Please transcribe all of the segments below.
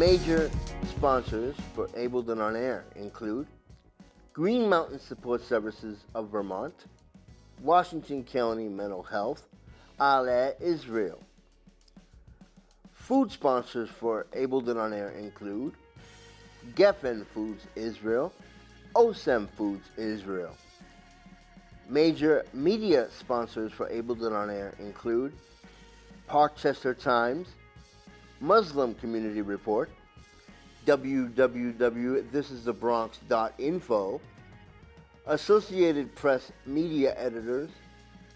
Major sponsors for Ableton On Air include Green Mountain Support Services of Vermont, Washington County Mental Health, Ale Israel. Food sponsors for Ableton On Air include Geffen Foods Israel, Osem Foods Israel. Major media sponsors for Ableton On Air include Rochester Times, Muslim Community Report, www.thisisthebronx.info, Associated Press Media Editors,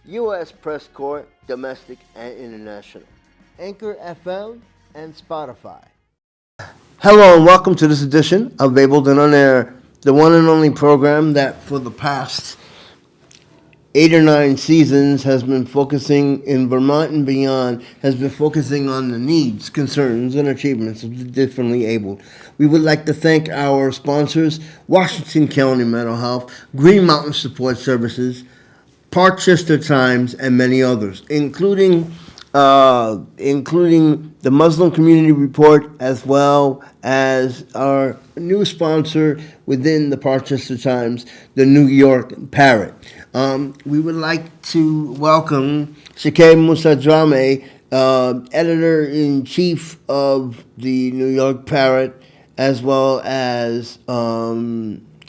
U.S. Press Corps, Domestic and International, Anchor FM, and Spotify. Hello and welcome to this edition of Ableton On Air, the one and only program that for the past 8 or 9 seasons has been focusing in Vermont and beyond, has been focusing on the needs, concerns, and achievements of the differently abled. We would like to thank our sponsors, Washington County Mental Health, Green Mountain Support Services, Rochester Times, and many others, including the Muslim Community Report, as well as our new sponsor within the Rochester Times, the New York Parrot. We would like to welcome Sheikh Musa Drammeh, editor-in-chief of the New York Parrot, as well as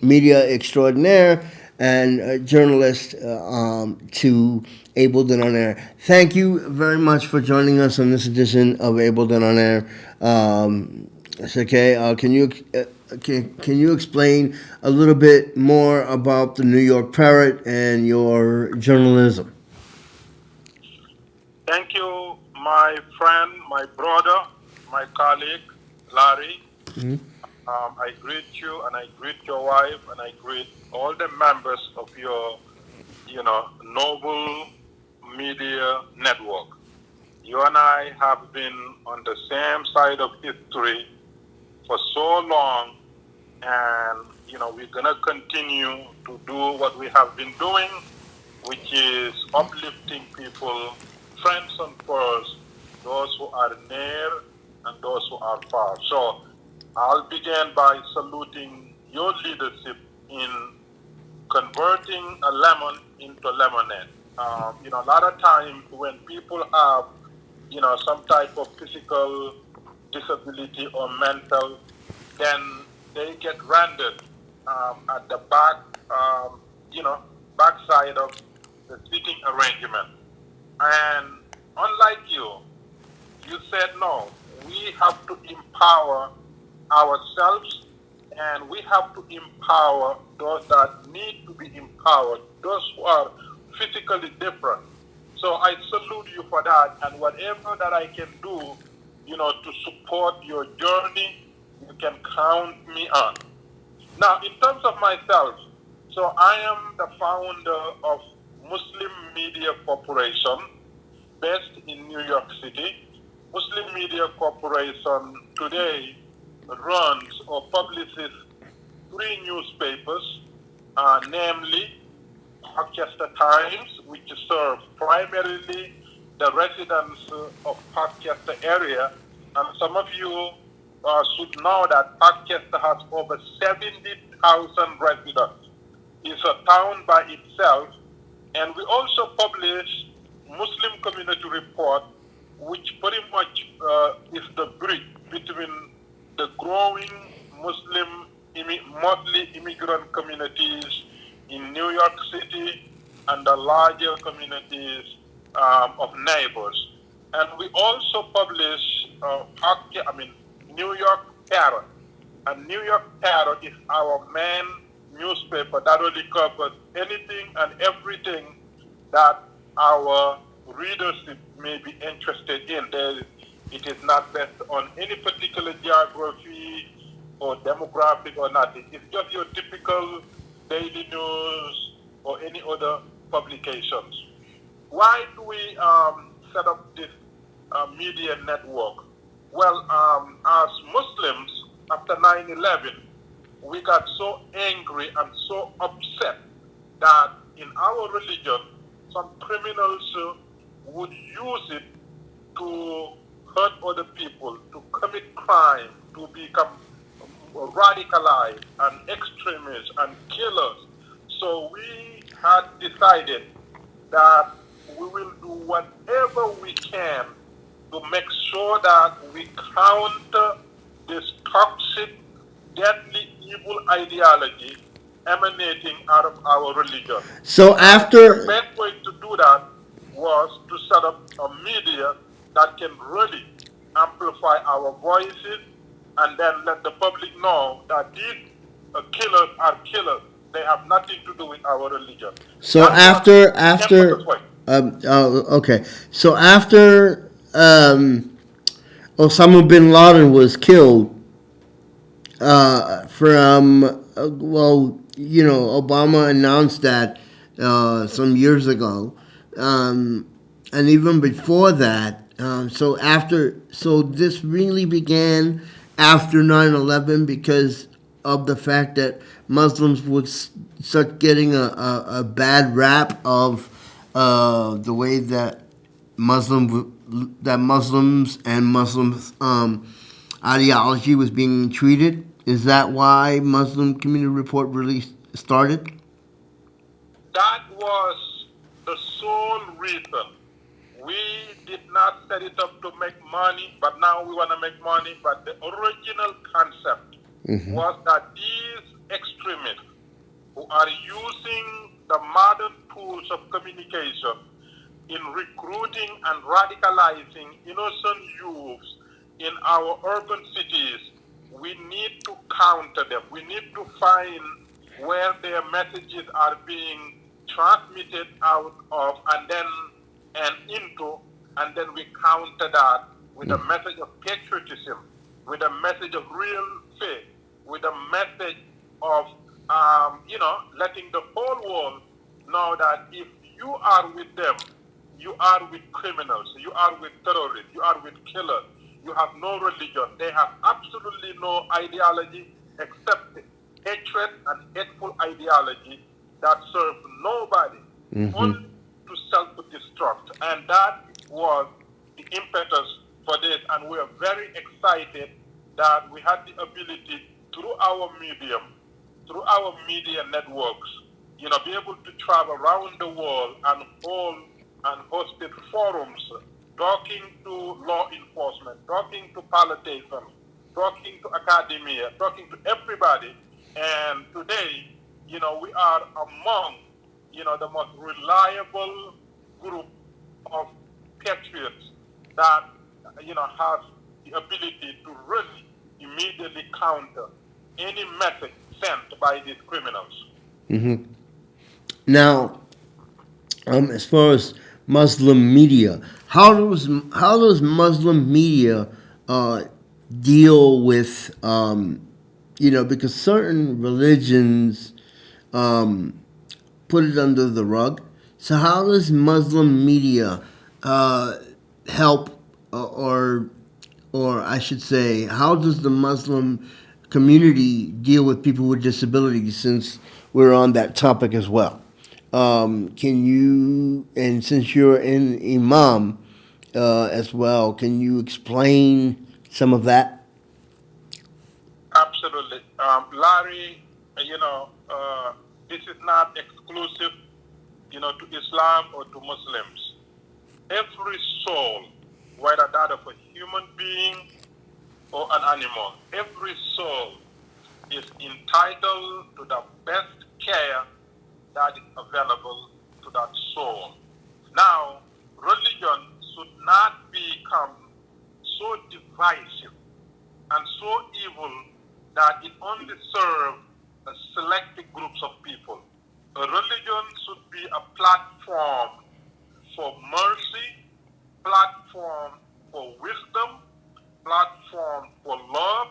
media extraordinaire and a journalist to Ableton On Air. Thank you very much for joining us on this edition of Ableton On Air. Sheikh, can you explain a little bit more about the New York Parrot and your journalism? Thank you, my friend, my brother, my colleague, Larry. Mm-hmm. I greet you, and I greet your wife, and I greet all the members of your, noble media network. You and I have been on the same side of history for so long, and, we're going to continue to do what we have been doing, which is uplifting people, friends and foes, those who are near and those who are far. So I'll begin by saluting your leadership in converting a lemon into lemonade. A lot of times when people have, some type of physical disability or mental, then they get rendered at the backside of the seating arrangement. And unlike you said no. We have to empower ourselves, and we have to empower those that need to be empowered, those who are physically different. So I salute you for that, and whatever that I can do, to support your journey, you can count me on. Now, in terms of myself, so I am the founder of Muslim Media Corporation, based in New York City. Muslim Media Corporation today runs or publishes 3 newspapers, namely Rochester Times, which serves primarily the residents of Rochester area. And some of you should know that Rochester has over 70,000 residents. It's a town by itself. And we also publish Muslim Community Report, which pretty much is the bridge between the growing Muslim mostly immigrant communities in New York City and the larger communities of neighbors. And we also publish New York Parrot. And New York Parrot is our main newspaper that really covers anything and everything that our readership may be interested in. It is not based on any particular geography or demographic or nothing. It's just your typical daily news or any other publications. Why do we set up this media network? Well, as Muslims, after 9/11, we got so angry and so upset that in our religion, some criminals would use it to hurt other people, to commit crime, to become radicalized and extremists and killers. So we had decided that we will do whatever we can to make sure that we counter this toxic, deadly, evil ideology emanating out of our religion. So And the after best way to do that was to set up a media that can really amplify our voices and then let the public know that these killers are killers. They have nothing to do with our religion. so That was after the emphasis after point. okay. So after Osama bin Laden was killed, from Obama announced that some years ago, and even before that. So this really began after 9/11 because of the fact that Muslims would start getting a bad rap of the way that Muslims and Muslims ideology was being treated. Is that why Muslim Community Report really started? That was the sole reason. We did not set it up to make money, but now we want to make money. But the original concept was that these extremists who are using the modern tools of communication in recruiting and radicalizing innocent youths in our urban cities, we need to counter them. We need to find where their messages are being transmitted out of and into, and then we counter that with a message of patriotism, with a message of real faith, with a message of letting the whole world know that if you are with them, you are with criminals, you are with terrorists, you are with killers. You have no religion. They have absolutely no ideology except hatred and hateful ideology that serves nobody, only to self-destruct. And that was the impetus for this. And we are very excited that we had the ability through our medium, through our media networks, be able to travel around the world and hold and hosted forums, talking to law enforcement, talking to politicians, talking to academia, talking to everybody. And today, we are among, the most reliable group of patriots that, has the ability to really immediately counter any message sent by these criminals. Now, as far as Muslim media, how does Muslim media deal with because certain religions put it under the rug. So how does Muslim media help, or I should say, how does the Muslim community deal with people with disabilities? Since we're on that topic as well, can you, and since you're an imam as well, can you explain some of that? Absolutely. Larry, this is not exclusive, to Islam or to Muslims. Every soul, whether that of a human being or an animal, every soul is entitled to the best care that is available to that soul. Now, religion should not become so divisive and so evil that it only serves selected groups of people. A religion should be a platform for mercy, platform for wisdom, platform for love,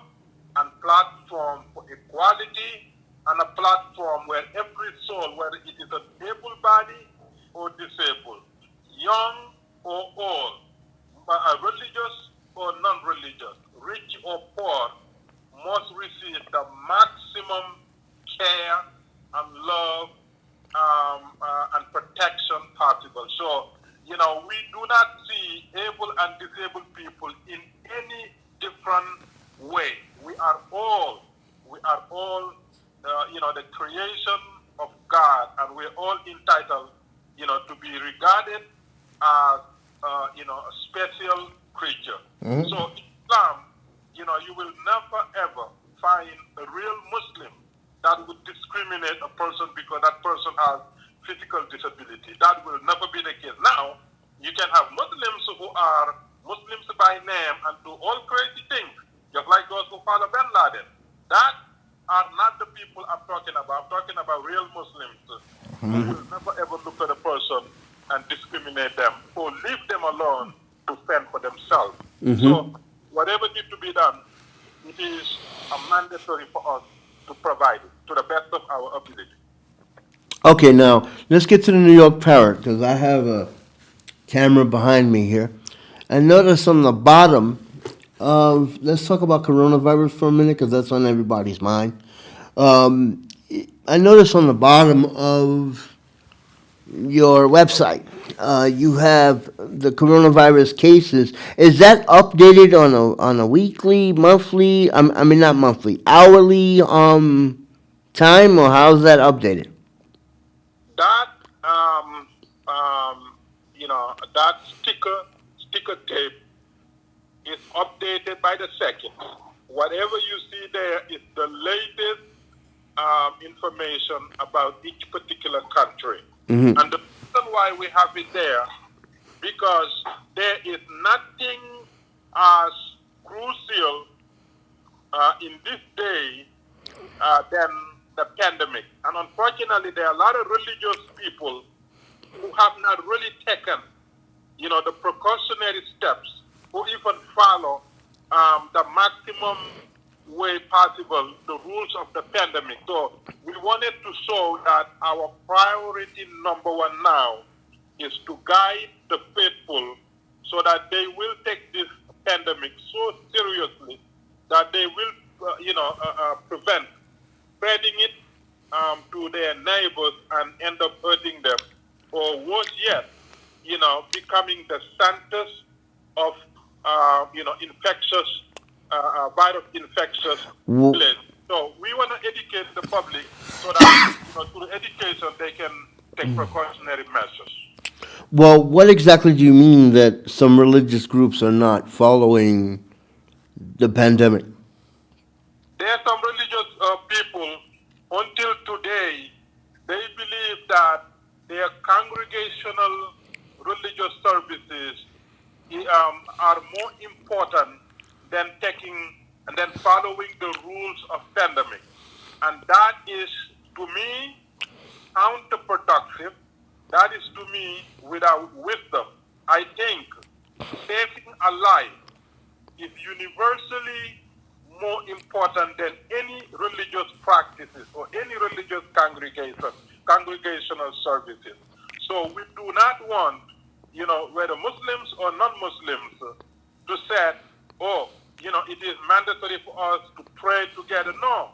and platform for equality, and a platform where every soul, whether it is a able-bodied or disabled, young or old, religious or non-religious, rich or poor, must receive the maximum care and love and protection possible. So, we do not see able and disabled people in any different way. We are all, the creation of God, and we're all entitled, to be regarded as, a special creature. So Islam, you will never ever find a real Muslim that would discriminate a person because that person has physical disability. That will never be the case. Now, you can have Muslims who are Muslims by name and do all crazy things, just like those who follow Bin Laden. That are not the people I'm talking about. I'm talking about real Muslims who will never ever look at a person and discriminate them or leave them alone to fend for themselves. So whatever needs to be done, it is mandatory for us to provide it to the best of our ability. Okay, now let's get to the New York Parrot because I have a camera behind me here. And notice on the bottom of, let's talk about coronavirus for a minute because that's on everybody's mind. I notice on the bottom of your website, you have the coronavirus cases. Is that updated on a weekly, monthly? I mean, not monthly, hourly time, or how's that updated? That that sticker tape is updated by the second. Whatever you see there is the latest information about each particular country. And the reason why we have it there, because there is nothing as crucial in this day than the pandemic. And unfortunately, there are a lot of religious people who have not really taken, the precautionary steps, who even follow the maximum way possible the rules of the pandemic. So we wanted to show that our priority number one now is to guide the faithful so that they will take this pandemic so seriously that they will, prevent spreading it to their neighbors and end up hurting them, or worse yet, becoming the centers of, infectious, virus infectious place. So we want to educate the public so that, through education they can take precautionary measures. Well, what exactly do you mean that some religious groups are not following the pandemic? There are some religious people, until today, they believe that their congregational religious services are more important than taking and then following the rules of pandemic. And that is, to me, counterproductive. That is, to me, without wisdom. I think saving a life is universally more important than any religious practices or any religious congregational services. So we do not want, whether Muslims or non-Muslims, to say, it is mandatory for us to pray together. No.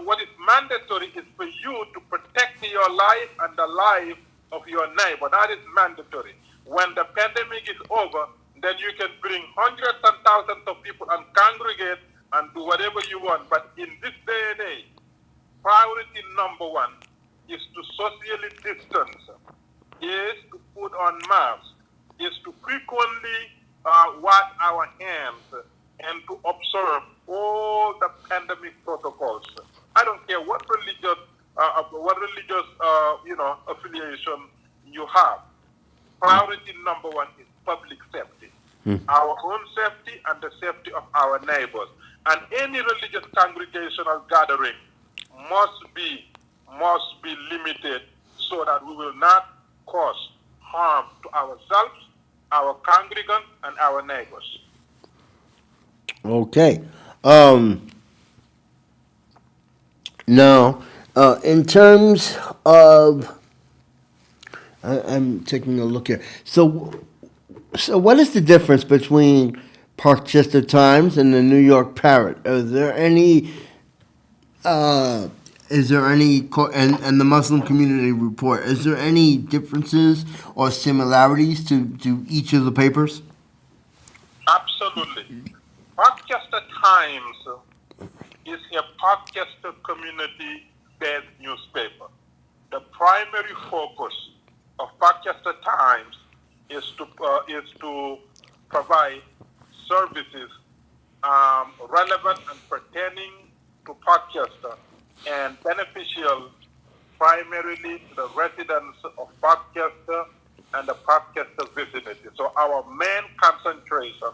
What is mandatory is for you to protect your life and the life of your neighbor. That is mandatory. When the pandemic is over, then you can bring hundreds and thousands of people and congregate and do whatever you want. But in this day and age, priority number one is to socially distance, is to put on masks, is to frequently wash our hands, and to observe all the pandemic protocols. I don't care what religious affiliation you have. Priority number one is public safety, our own safety and the safety of our neighbors. And any religious congregational gathering must be limited so that we will not cause harm to ourselves, our congregants, and our neighbors. Okay. Now, in terms of, I'm taking a look here. So what is the difference between Rochester Times and the New York Parrot? Is there any, and the Muslim Community Report, is there any differences or similarities to each of the papers? Absolutely. Rochester Times is a Rochester community-based newspaper. The primary focus of Rochester Times is to provide services relevant and pertaining to Rochester and beneficial primarily to the residents of Rochester and the Rochester vicinity. So our main concentration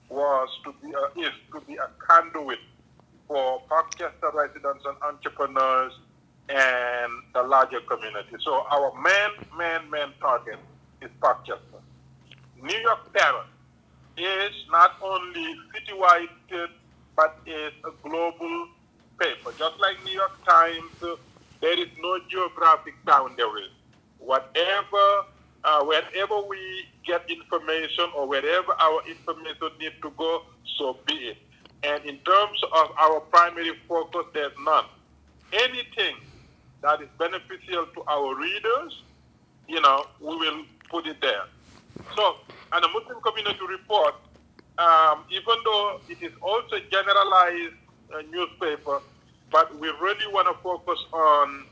was is to be a conduit for Rochester residents and entrepreneurs and the larger community. So our main target is Rochester. New York Parrot is not only citywide, but is a global paper. Just like New York Times, there is no geographic boundary. Wherever we get information or wherever our information needs to go, so be it. And in terms of our primary focus, there's none. Anything that is beneficial to our readers, we will put it there. So, and the Muslim Community Report, even though it is also a generalized newspaper, but we really want to focus on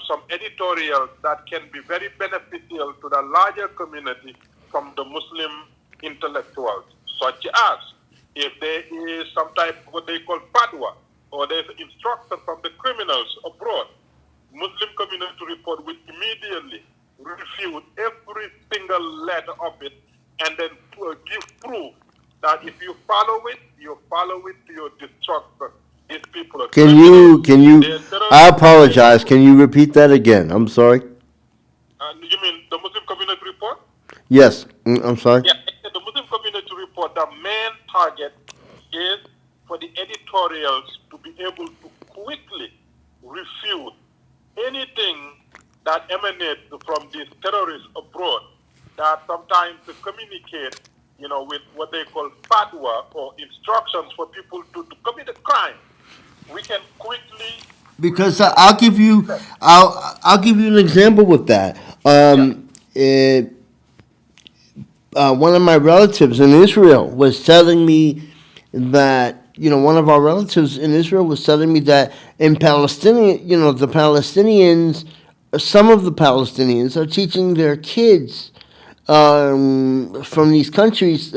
some editorials that can be very beneficial to the larger community from the Muslim intellectuals, such as if there is some type of what they call Fadawa, or there's instruction from the criminals abroad, Muslim Community Report will immediately refute every single letter of it and then give proof that if you follow it to your destruction. These people are Can you, I apologize, can you repeat that again? I'm sorry. You mean the Muslim Community Report? Yes, I'm sorry. Yeah, the Muslim Community Report, the main target is for the editorials to be able to quickly refute anything that emanates from these terrorists abroad that sometimes communicate, with what they call fatwa or instructions for people to commit a crime. We can quickly. Because I'll give you an example with that. One of my relatives in Israel was telling me that one of our relatives in Israel was telling me that in Palestinian, the Palestinians, some of the Palestinians are teaching their kids from these countries,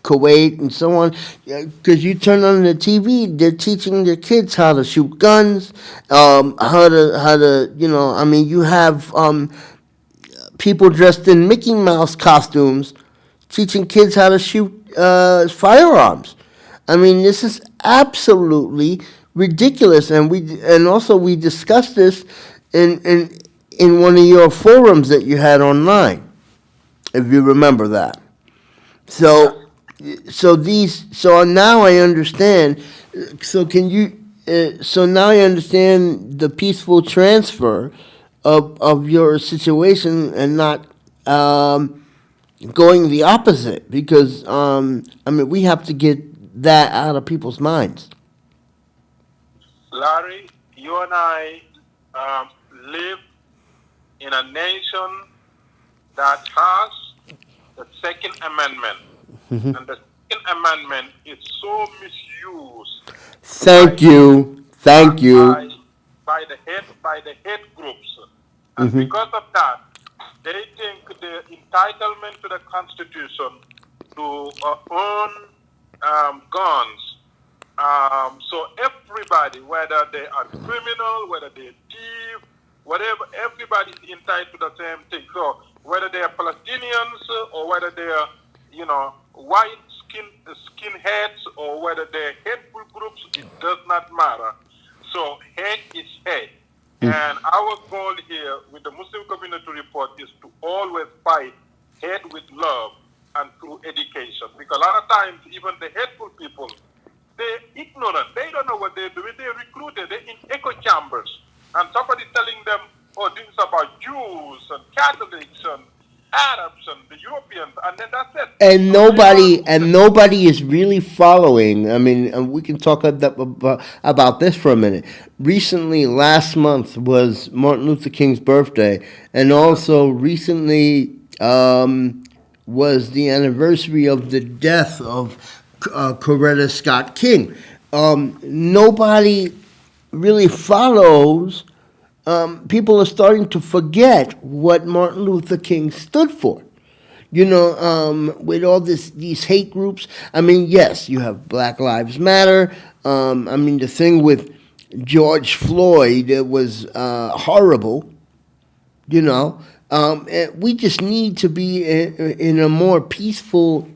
Kuwait and so on, because you turn on the TV, they're teaching their kids how to shoot guns, how to you have people dressed in Mickey Mouse costumes teaching kids how to shoot firearms. I mean, this is absolutely ridiculous, and we discussed this in one of your forums that you had online, if you remember that. So now I understand. So can you? So now I understand the peaceful transfer of your situation and not going the opposite, because we have to get that out of people's minds. Larry, you and I live in a nation that has the Second Amendment, and the Second Amendment is so misused. Thank you. By the hate groups, and because of that, they think the entitlement to the Constitution to own guns. So everybody, whether they are criminal, whether they thief, whatever, everybody is entitled to the same thing. So whether they are Palestinians or whether they are, white skinheads or whether they are hateful groups, it does not matter. So hate is hate. And our goal here with the Muslim Community Report is to always fight hate with love and through education. Because a lot of times, even the hateful people, they're ignorant. They don't know what they're doing. They're recruited. They're in echo chambers. And somebody's telling them, oh, this is about Jews and Catholics and Arabs and the Europeans, and then that's it. And nobody is really following. I mean, and we can talk about this for a minute. Recently, last month was Martin Luther King's birthday, and also recently was the anniversary of the death of Coretta Scott King. Nobody really follows. People are starting to forget what Martin Luther King stood for. With all these hate groups. I mean, yes, you have Black Lives Matter. I mean, the thing with George Floyd, it was horrible. We just need to be in a more peaceful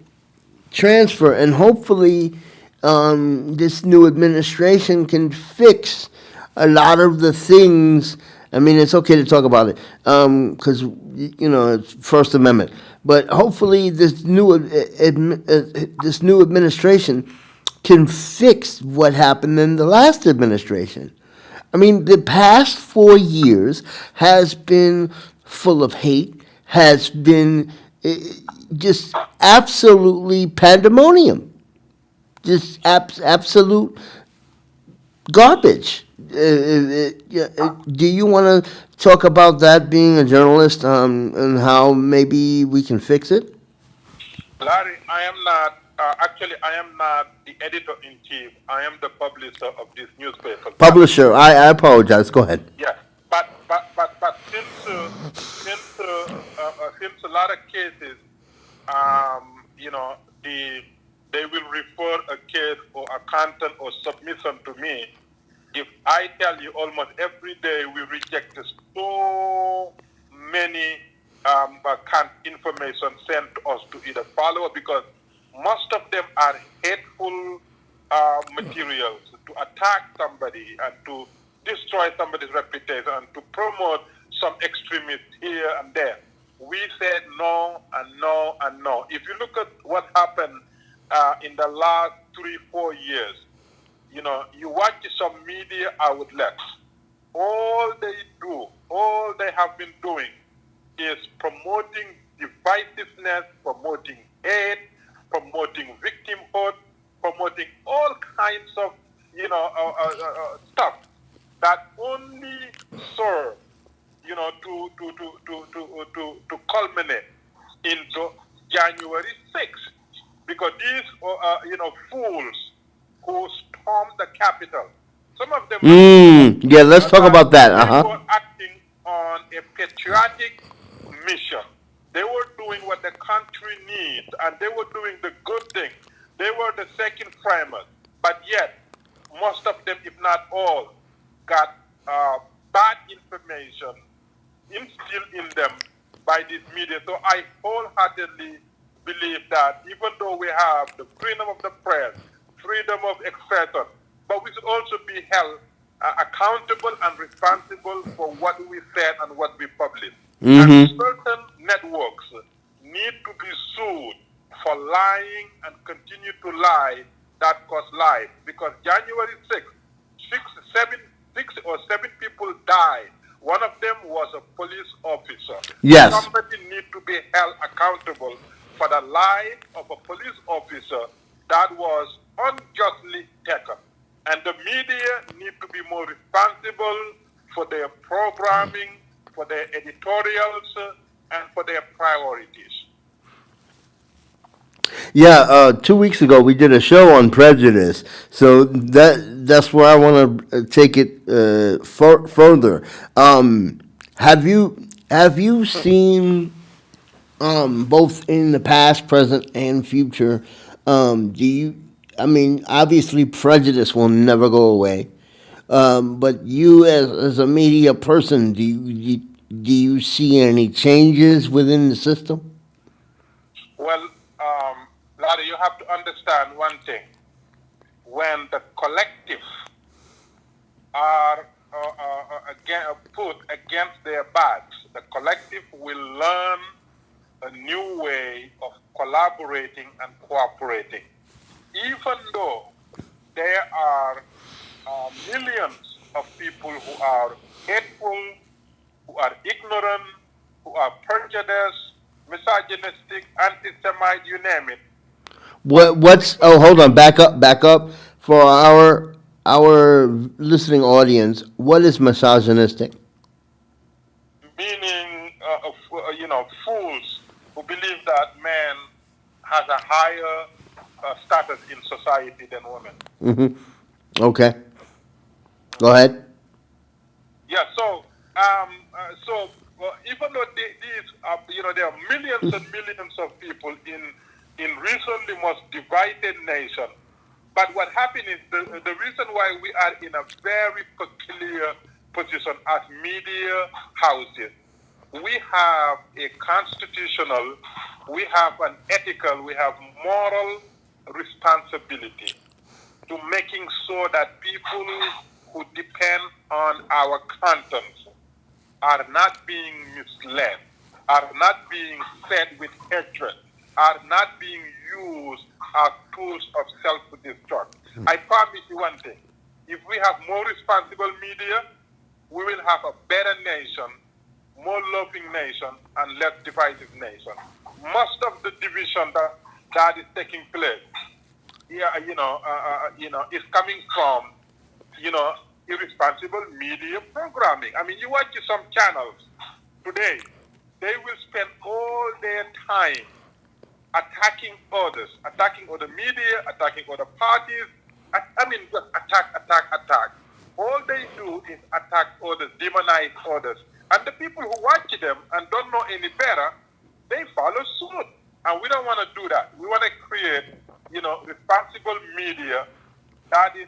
transfer, and hopefully, this new administration can fix a lot of the things. I mean, it's okay to talk about it because it's First Amendment, but hopefully, this new administration can fix what happened in the last administration. I mean, the past 4 years has been full of hate, has been just absolutely pandemonium, just absolute garbage. Do you want to talk about that, being a journalist, and how maybe we can fix it? Larry, I am not, actually, I am not the editor-in-chief. I am the publisher of this newspaper. Publisher, I apologize. Go ahead. Yeah, but since a lot of cases, they will refer a case or a content or submission to me. If I tell you, almost every day we reject so many information sent to us to either follow, because most of them are hateful materials to attack somebody and to destroy somebody's reputation and to promote some extremists here and there. We said no and no and no. If you look at what happened in the last 3-4 years, you watch some media outlets, all they have been doing is promoting divisiveness, promoting hate, promoting victimhood, promoting all kinds of, stuff that only serve, to culminate into January 6th, because these, fools who stormed the Capitol, some of them, yeah, let's talk about that. they were acting on a patriotic mission. They were doing what the country needs, and they were doing the good thing. They were the second framers, but yet most of them, if not all, got bad information instilled in them by this media. So I wholeheartedly believe that even though we have the freedom of the press, freedom of expression, but we should also be held accountable and responsible for what we said and what we published. And certain networks need to be sued for lying and continue to lie that cost life. Because January 6th, six or seven people died. One of them was a police officer. Yes. Somebody needs to be held accountable for the life of a police officer that was unjustly taken. And the media need to be more responsible for their programming, for their editorials, and for their priorities. Yeah, 2 weeks ago we did a show on Prejudice, so that's where I want to take it further. Have you seen, both in the past, present, and future? I mean, obviously, prejudice will never go away. But you, as a media person, do you see any changes within the system? Well, Larry, you have to understand one thing. When the collective are put against their backs, the collective will learn a new way of collaborating and cooperating. Even though there are millions of people who are hateful, who are ignorant, who are prejudiced, misogynistic, anti-Semite, you name it. Hold on, back up for our listening audience. What is misogynistic? Meaning, fools who believe that man has a higher status in society than women. Okay. Go ahead. Yeah. Even though these are, there are millions and millions of people in recently most divided nation, but what happened is the reason why we are in a very peculiar position as media houses, we have a constitutional, we have an ethical, we have moral responsibility to making sure that people who depend on our contents are not being misled, are not being fed with hatred, are not being used as tools of self-destruct. I promise you one thing. If we have more responsible media, we will have a better nation, more loving nation, and less divisive nation. Most of the division that is taking place, is coming from, irresponsible media programming. I mean, you watch some channels today, they will spend all their time attacking others, attacking other media, attacking other parties. Just attack. All they do is attack others, demonize others. And the people who watch them and don't know any better, they follow suit. And we don't want to do that. We want to create, responsible media that is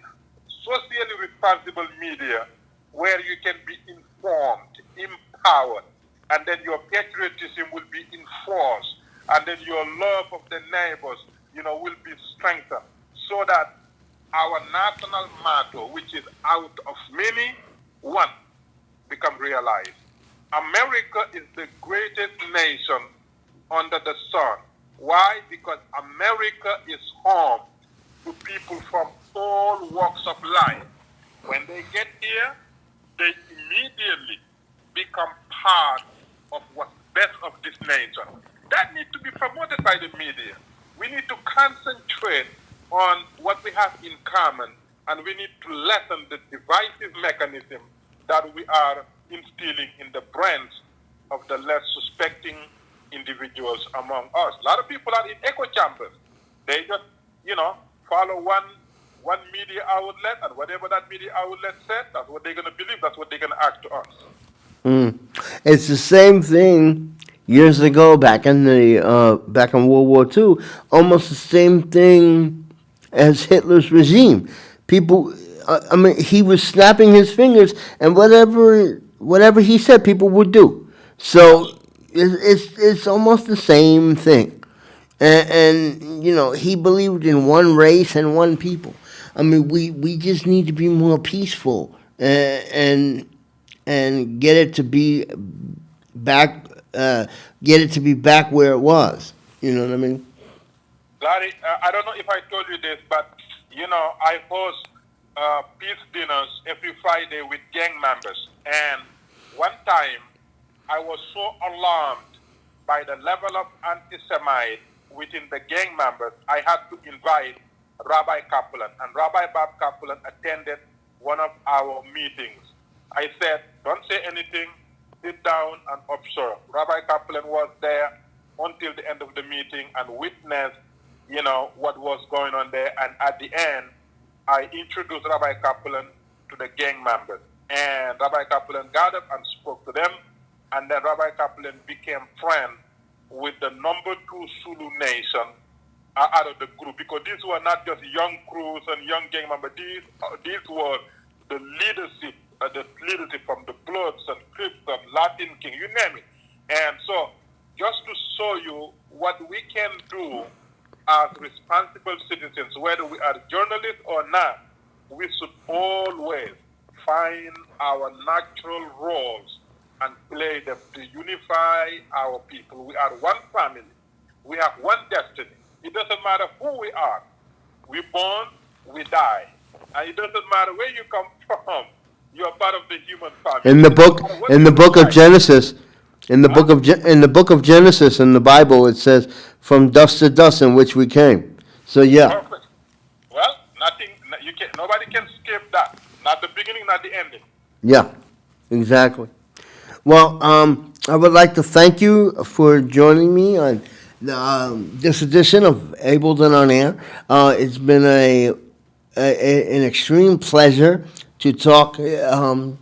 socially responsible media where you can be informed, empowered, and then your patriotism will be enforced, and then your love of the neighbors, will be strengthened, so that our national motto, which is out of many, one, become realized. America is the greatest nation under the sun. Why? Because America is home to people from all walks of life. When they get here, they immediately become part of what's best of this nation. That needs to be promoted by the media. We need to concentrate on what we have in common, and we need to lessen the divisive mechanism that we are instilling in the brains of the less suspecting individuals among us. A lot of people are in echo chambers. They just, follow one media outlet, and whatever that media outlet said, that's what they're going to believe, that's what they're going to act to us. It's the same thing years ago, back in World War II. Almost the same thing as Hitler's regime. People, he was snapping his fingers, and whatever he said, people would do. So it's almost the same thing. And he believed in one race and one people. We just need to be more peaceful and get it to be back where it was. You know what I mean? Larry, I don't know if I told you this, but I host peace dinners every Friday with gang members. And one time, I was so alarmed by the level of anti-Semite within the gang members, I had to invite Rabbi Kaplan. And Rabbi Bob Kaplan attended one of our meetings. I said, don't say anything, sit down and observe. Rabbi Kaplan was there until the end of the meeting and witnessed, what was going on there. And at the end, I introduced Rabbi Kaplan to the gang members. And Rabbi Kaplan got up and spoke to them. And then Rabbi Kaplan became friends with the number 2 Zulu nation out of the group. Because these were not just young crews and young gang members. These were the leadership from the Bloods and Crips and Latin King, you name it. And so, just to show you what we can do as responsible citizens, whether we are journalists or not, we should always find our natural roles and play them to unify our people. We are one family. We have one destiny. It doesn't matter who we are. We born, we die. And it doesn't matter where you come from. You are part of the human family. In the book of Genesis, in the book of Genesis in the Bible, it says, "From dust to dust, in which we came." So yeah. Perfect. Well, nobody can escape that. Not the beginning, not the ending. Yeah, exactly. Well, I would like to thank you for joining me this edition of Able and On Air. It's been an extreme pleasure to talk to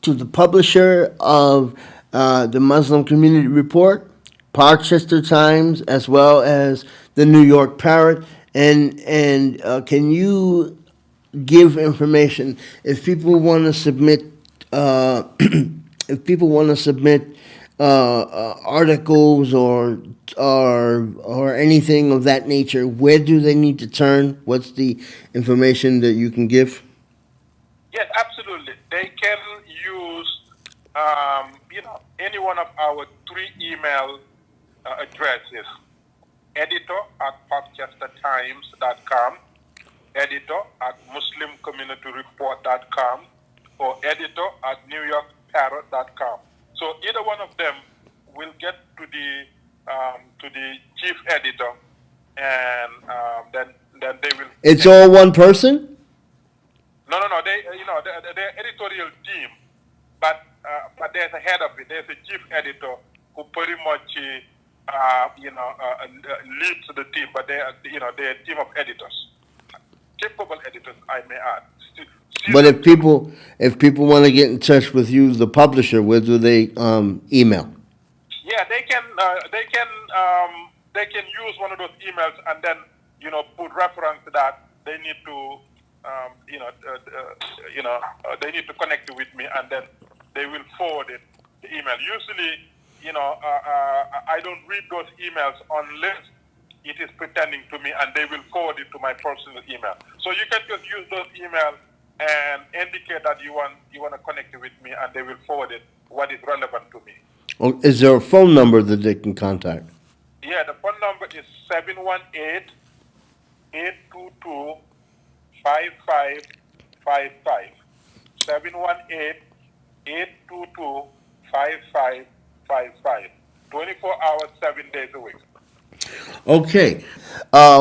the publisher of the Muslim Community Report, Rochester Times, as well as the New York Parrot. And can you give information if people want to submit if people want to submit articles or anything of that nature? Where do they need to turn? What's the information that you can give? Yes, absolutely. They can use, any one of our 3 email addresses: editor@parkchestertimes.com, editor@muslimcommunityreport.com, or editor@newyorkparrot.com. So either one of them will get to the chief editor, and then they will. It's all one person? No. They the editorial team, but there's a head of it. There's a chief editor who pretty much leads the team. But they're a team of editors, capable editors, I may add. But if people want to get in touch with you, the publisher, where do they email? Yeah, they can use one of those emails and then put reference to that. They need to they need to connect with me, and then they will forward it, the email. Usually, I don't read those emails unless it is pretending to me, and they will forward it to my personal email. So you can just use those emails and indicate that you want to connect with me, and they will forward it what is relevant to me. Oh, is there a phone number that they can contact? Yeah, the phone number is 718-822-5555. 718-822-5555. 24 hours, 7 days a week. Okay.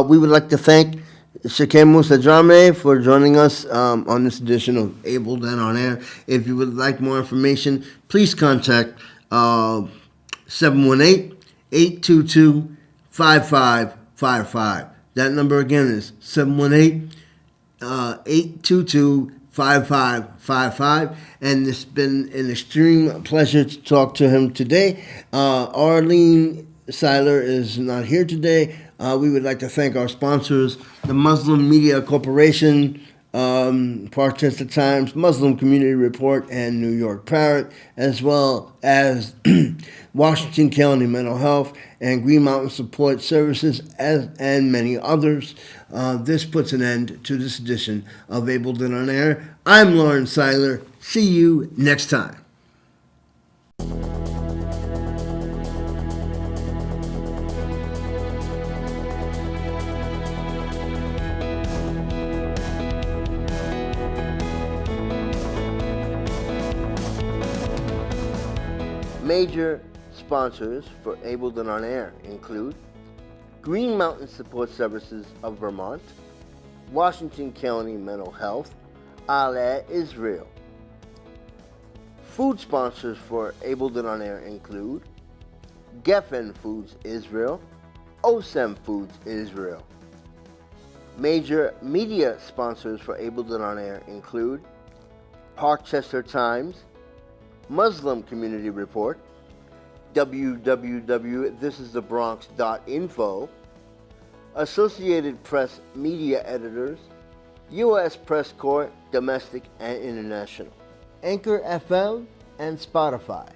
We would like to thank Sheikh Musa Drammeh for joining us on this edition of Able and On Air. If you would like more information, please contact 718-822-5555. That number again is 718-822-5555. And it's been an extreme pleasure to talk to him today. Arlene Seiler is not here today. We would like to thank our sponsors, the Muslim Media Corporation, Rochester Times, Muslim Community Report, and New York Parrot, as well as Washington County Mental Health and Green Mountain Support Services, and many others. This puts an end to this edition of Able and On Air. I'm Lauren Seiler. See you next time. Major sponsors for Able and On Air include Green Mountain Support Services of Vermont, Washington County Mental Health, Al Israel. Food sponsors for Able and On Air include Geffen Foods Israel, Osem Foods Israel. Major media sponsors for Able and On Air include Rochester Times, Muslim Community Report, www.thisisthebronx.info, Associated Press Media Editors, U.S. Press Corps, Domestic and International, Anchor FM, and Spotify.